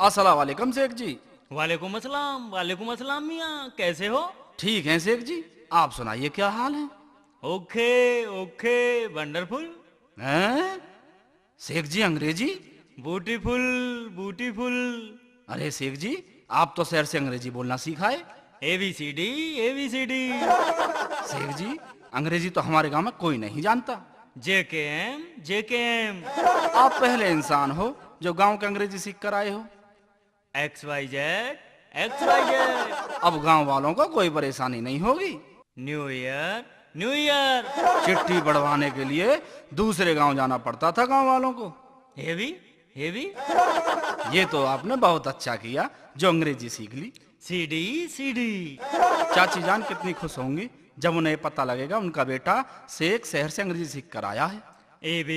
अस्सलाम वालेकुम शेख जी। वालेकुम अस्सलाम मियाँ, कैसे हो? ठीक है शेख जी, आप सुनाइए क्या हाल है? Okay okay, wonderful. हैं? शेख जी अंग्रेजी? Beautiful beautiful. अरे शेख जी, आप तो शहर से अंग्रेजी बोलना सीखाए। ABCD ABCD। शेख जी, अंग्रेजी तो हमारे गांव में कोई नहीं जानता। JKM। आप पहले इंसान हो जो गांव के अंग्रेजी सीख कर आए हो। XYZ। अब गांव वालों को कोई परेशानी नहीं होगी। New year. चिट्ठी बढ़वाने के लिए दूसरे गांव जाना पड़ता था गांव वालों को। Heavy heavy. ये तो आपने बहुत अच्छा किया जो अंग्रेजी सीख ली। CD। चाची जान कितनी खुश होंगी जब उन्हें पता लगेगा उनका बेटा शेख शहर से अंग्रेजी सीख कर आया है। AB।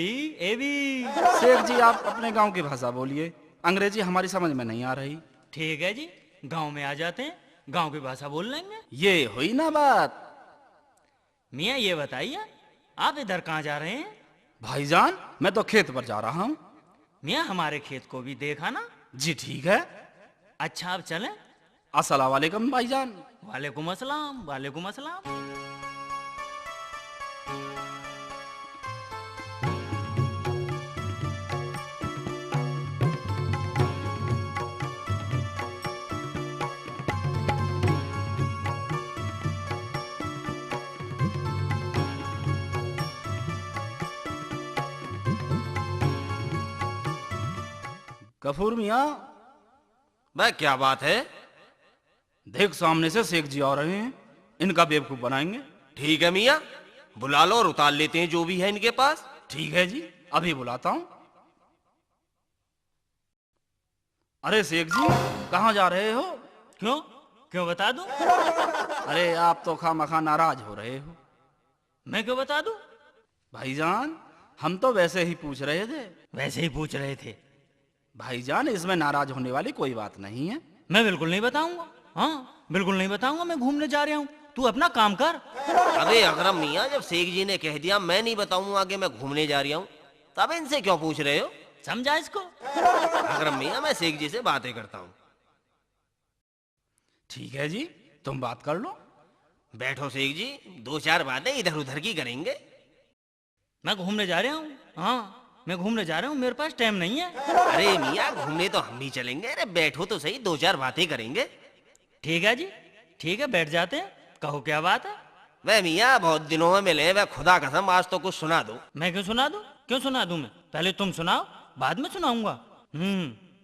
शेख जी, आप अपने गांव की भाषा बोलिए, अंग्रेजी हमारी समझ में नहीं आ रही। ठीक है जी, गांव में आ जाते हैं, गांव की भाषा बोल लेंगे। ये हुई ना बात। मियाँ ये बताइए, आप इधर कहाँ जा रहे हैं? भाईजान, मैं तो खेत पर जा रहा हूँ। मियाँ हमारे खेत को भी देखा ना। जी ठीक है। अच्छा अब चलें। अस्सलाम वालेकुम भाईजान। वालेकुम अस्सलाम वालेकुम अस्सलाम। गफूर मियाँ, मैं क्या बात है? देख सामने से शेख जी आ रहे हैं, इनका बेवकूफ बनाएंगे। ठीक है मियाँ, बुला लो और उतार लेते हैं जो भी है इनके पास। ठीक है जी, अभी बुलाता हूँ। अरे शेख जी, कहाँ जा रहे हो? क्यों क्यों बता दूं? अरे आप तो खामखा नाराज हो रहे हो। मैं क्यों बता दूं? भाईजान, हम तो वैसे ही पूछ रहे थे। वैसे ही पूछ रहे थे। भाईजान, इसमें नाराज होने वाली कोई बात नहीं है। मैं बिल्कुल नहीं बताऊंगा। हाँ बिल्कुल नहीं बताऊंगा, मैं घूमने जा रहा हूँ, तू अपना काम कर। अबे अकरम मियाँ, जब शेख जी ने कह दिया मैं नहीं बताऊंगा आगे मैं घूमने जा रहा हूँ, तब इनसे क्यों पूछ रहे हो? समझा इसको? अकरम मियाँ, मैं शेख जी से बातें करता हूँ। ठीक है जी, तुम बात कर लो। बैठो शेख जी, दो चार बातें इधर उधर की करेंगे। मैं घूमने जा रहा हूँ। हाँ मैं घूमने जा रहा हूँ, मेरे पास टाइम नहीं है। अरे मियाँ, घूमने तो हम भी चलेंगे। अरे बैठो तो सही, दो चार बातें करेंगे। ठीक है जी, ठीक है, बैठ जाते हैं। कहो क्या बात है? वह मियाँ, बहुत दिनों में मिले, वह खुदा कसम आज तो कुछ सुना दो। मैं क्यों सुना दूं? क्यों सुना दूं मैं? पहले तुम सुनाओ, बाद में सुनाऊंगा।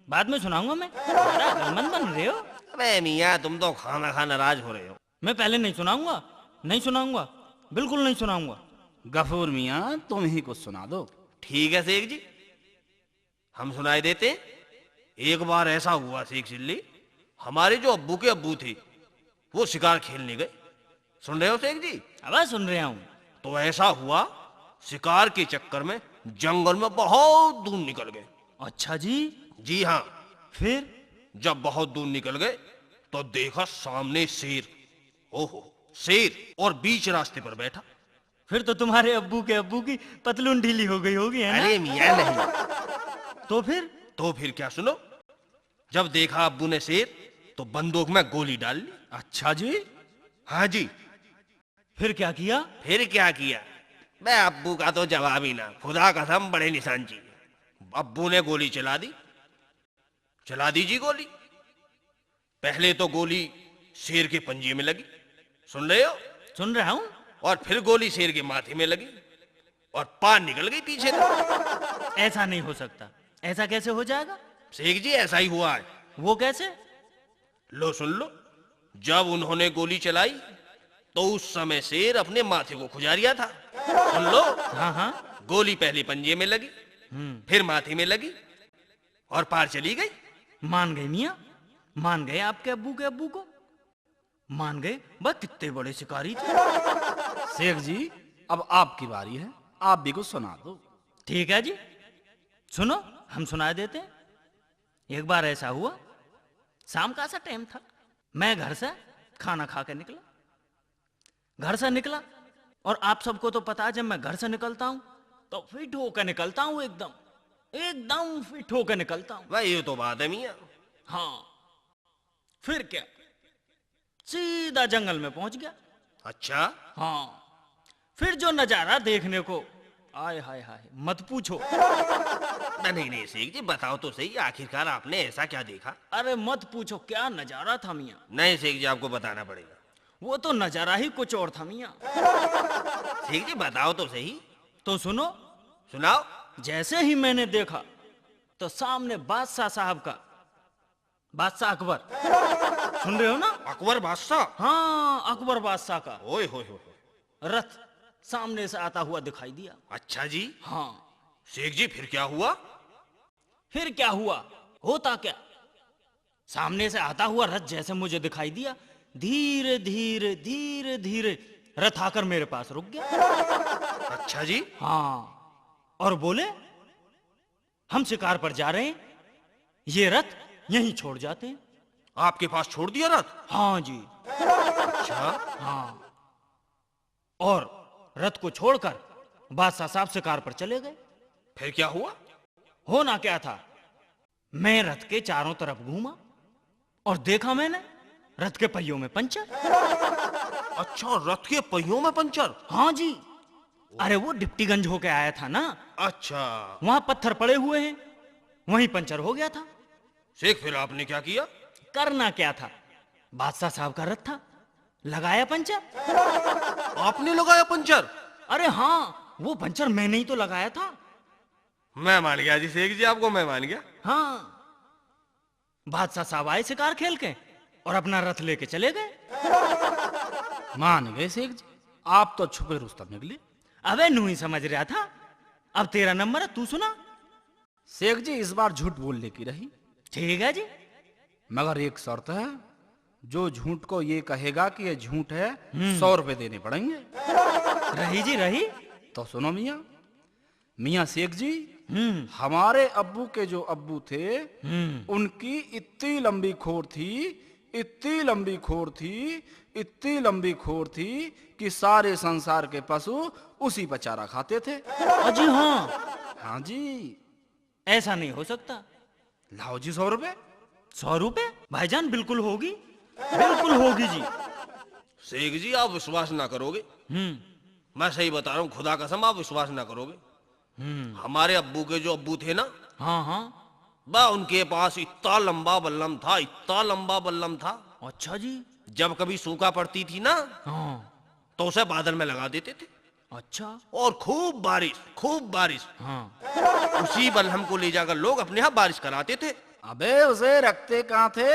बाद में सुनाऊंगा मैं। बड़ा अक्लमंद बन रहे हो। अबे मियाँ, तुम तो खाना खा नाराज हो रहे हो। मैं पहले नहीं सुनाऊंगा, नहीं सुनाऊंगा, बिल्कुल नहीं सुनाऊंगा। गफूर मियाँ, तुम ही कुछ सुना दो। ठीक है शेख जी, हम सुनाई देते हैं। एक बार ऐसा हुआ शेख चिल्ली, हमारे जो अब्बू के अब्बू थे वो शिकार खेलने गए। सुन रहे हो शेख जी? अब सुन रहा हूँ। तो ऐसा हुआ, शिकार के चक्कर में जंगल में बहुत दूर निकल गए। अच्छा जी? जी हाँ। फिर? जब बहुत दूर निकल गए तो देखा सामने शेर। ओहो, शेर और बीच रास्ते पर बैठा। फिर तो तुम्हारे अब्बू के अब्बू की पतलून ढीली हो गई होगी, है ना? अरे मियाँ नहीं। तो फिर? तो फिर क्या सुनो, जब देखा अब्बू ने शेर तो बंदूक में गोली डाल ली। अच्छा जी? हाँ जी। फिर क्या किया? फिर क्या किया? मैं अब्बू का तो जवाब ही ना, खुदा कसम बड़े निशान जी। अब्बू ने गोली चला दी। चला दी जी गोली। पहले तो गोली शेर के पंजे में लगी। सुन रहे हो? सुन रहा हूँ। और फिर गोली शेर के माथे में लगी और पार निकल गई पीछे तक। ऐसा नहीं हो सकता। ऐसा कैसे हो जाएगा? शेख जी, ऐसा ही हुआ है। वो कैसे? लो सुन लो। जब उन्होंने गोली चलाई तो उस समय शेर अपने माथे को खुजारिया था। सुन लो। हाँ हाँ। गोली पहले पंजे में लगी, फिर माथे में लगी और पार चली गई। मान गए मियाँ, मान गए आपके अब्बू के अब्बू को, मान गए। बस कितने बड़े शिकारी थे। शेख जी, अब आपकी बारी है, आप भी कुछ सुना दो। ठीक है जी, सुनो, हम सुना देते हैं। एक बार ऐसा हुआ, शाम का सा टाइम था, मैं घर से खाना खा के निकला। घर से निकला और आप सबको तो पता है, जब मैं घर से निकलता हूं तो फिट होकर निकलता हूं, एकदम एकदम फिट होकर निकलता हूं। भाई ये तो बात है मियाँ। हाँ, फिर क्या, सीधा जंगल में पहुंच गया। अच्छा, हाँ, फिर जो नजारा देखने को, आय हाय हाय, मत पूछो। नहीं नहीं शेख जी, बताओ तो सही, आखिरकार आपने ऐसा क्या देखा? अरे मत पूछो, क्या नजारा था मियाँ। नहीं शेख जी, आपको बताना पड़ेगा। वो तो नजारा ही कुछ और था मियाँ। शेख जी बताओ तो सही। तो सुनो। सुनाओ। जैसे ही मैंने देखा तो सामने बादशाह साहब का, बादशाह अकबर, सुन रहे हो ना? अकबर बादशाह? हाँ, अकबर बादशाह का ओए होए होए। रथ सामने से आता हुआ दिखाई दिया। अच्छा जी। हाँ। शेख जी फिर क्या हुआ? फिर क्या हुआ, होता क्या, सामने से आता हुआ रथ जैसे मुझे दिखाई दिया, धीरे धीरे धीरे धीरे रथ आकर मेरे पास रुक गया। अच्छा जी। हाँ, और बोले हम शिकार पर जा रहे हैं, ये रथ यहीं छोड़ जाते हैं। आपके पास छोड़ दिया रथ? हाँ जी। अच्छा। हाँ, और रथ को छोड़कर बादशाह साहब शिकार पर चले गए। फिर क्या हुआ? होना क्या था, मैं रथ के चारों तरफ घूमा और देखा मैंने रथ के पहियों में पंचर। अच्छा, रथ के पहियों में पंचर? हाँ जी, अरे वो डिप्टीगंज होके आया था ना। अच्छा। वहां पत्थर पड़े हुए हैं, वहीं पंचर हो गया था। शेख फिर आपने क्या किया? करना क्या था, बादशाह साहब का रथ था, लगाया पंचर। आपने लगाया पंचर? अरे हाँ, वो पंचर मैंने ही तो लगाया था। मैं मान गया जी शेख जी, आपको मैं मान गया। हाँ, बादशाह साहब आए शिकार खेल के और अपना रथ लेके चले गए। मान गए शेख जी, आप तो छुपे रुस्तम निकले। अबे नू ही समझ रहा था, अब तेरा नंबर है, तू सुना। शेख जी इस बार झूठ बोलने की रही, ठीक है जी, मगर एक शर्त है, जो झूठ को ये कहेगा कि ये झूठ है 100 रुपए देने पड़ेंगे। रही जी रही। तो सुनो मियाँ, मियाँ शेख जी, हमारे अब्बू के जो अब्बू थे, उनकी इतनी लंबी खोर थी, इतनी लंबी खोर थी, इतनी लंबी खोर थी कि सारे संसार के पशु उसी पर चारा खाते थे। अजी हाँ। हाँ जी। ऐसा नहीं हो सकता। लाओ जी 100 रुपए। 100 रुपए भाईजान, बिल्कुल होगी, बिल्कुल होगी जी। शेख जी आप विश्वास ना करोगे, मैं सही बता रहा हूँ, खुदा कसम आप विश्वास ना करोगे। हमारे अब्बू के जो अब्बू थे ना, हाँ हाँ, बा उनके पास इतना लंबा बल्लम था, इतना लंबा बल्लम था। अच्छा जी। जब कभी सूखा पड़ती थी ना, हाँ, तो उसे बादल में लगा देते थे। अच्छा। और खूब बारिश, खूब बारिश। हाँ। उसी बल्लम को ले जाकर लोग अपने यहाँ बारिश कराते थे। अबे उसे रखते कहाँ थे?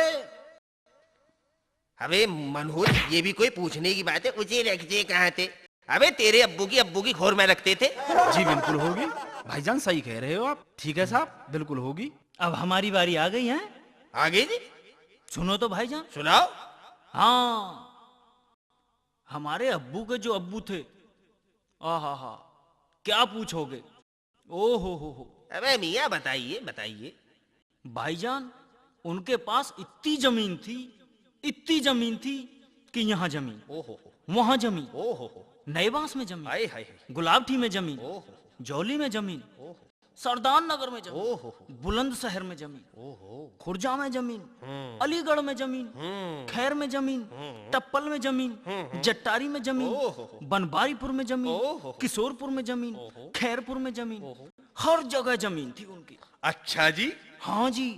अबे मनहूस, ये भी कोई पूछने की बात है, उसे रखते कहाँ थे? अबे तेरे अब्बू की खोर में रखते थे। जी बिल्कुल होगी भाईजान, सही कह रहे हो आप। ठीक है साहब, बिल्कुल होगी। अब हमारी बारी आ गई है। आगे जी सुनो तो भाईजान। सुनाओ। हाँ, हमारे अब्बू के जो अब्बू थे, आहा, क्या पूछोगे, ओ हो। अबे मियाँ बताइए बताइए। भाईजान, उनके पास इतनी जमीन थी, इतनी जमीन थी कि यहाँ जमीन, ओहो, वहां जमीन, ओहो, नए बांस में जमीन, हाय हाय, गुलाबटी में जमीन, ओहो, जौली में जमीन, ओहो, सरदार नगर में जमीन, ओहो, बुलंदशहर में जमीन, ओहो, खुर्जा में जमीन, अलीगढ़ में जमीन, खैर में जमीन, टप्पल में जमीन, जट्टारी में जमीन, बनबारीपुर में जमीन, किशोरपुर में जमीन, खैरपुर में जमीन, हर जगह जमीन थी उनकी। अच्छा जी। हाँ जी।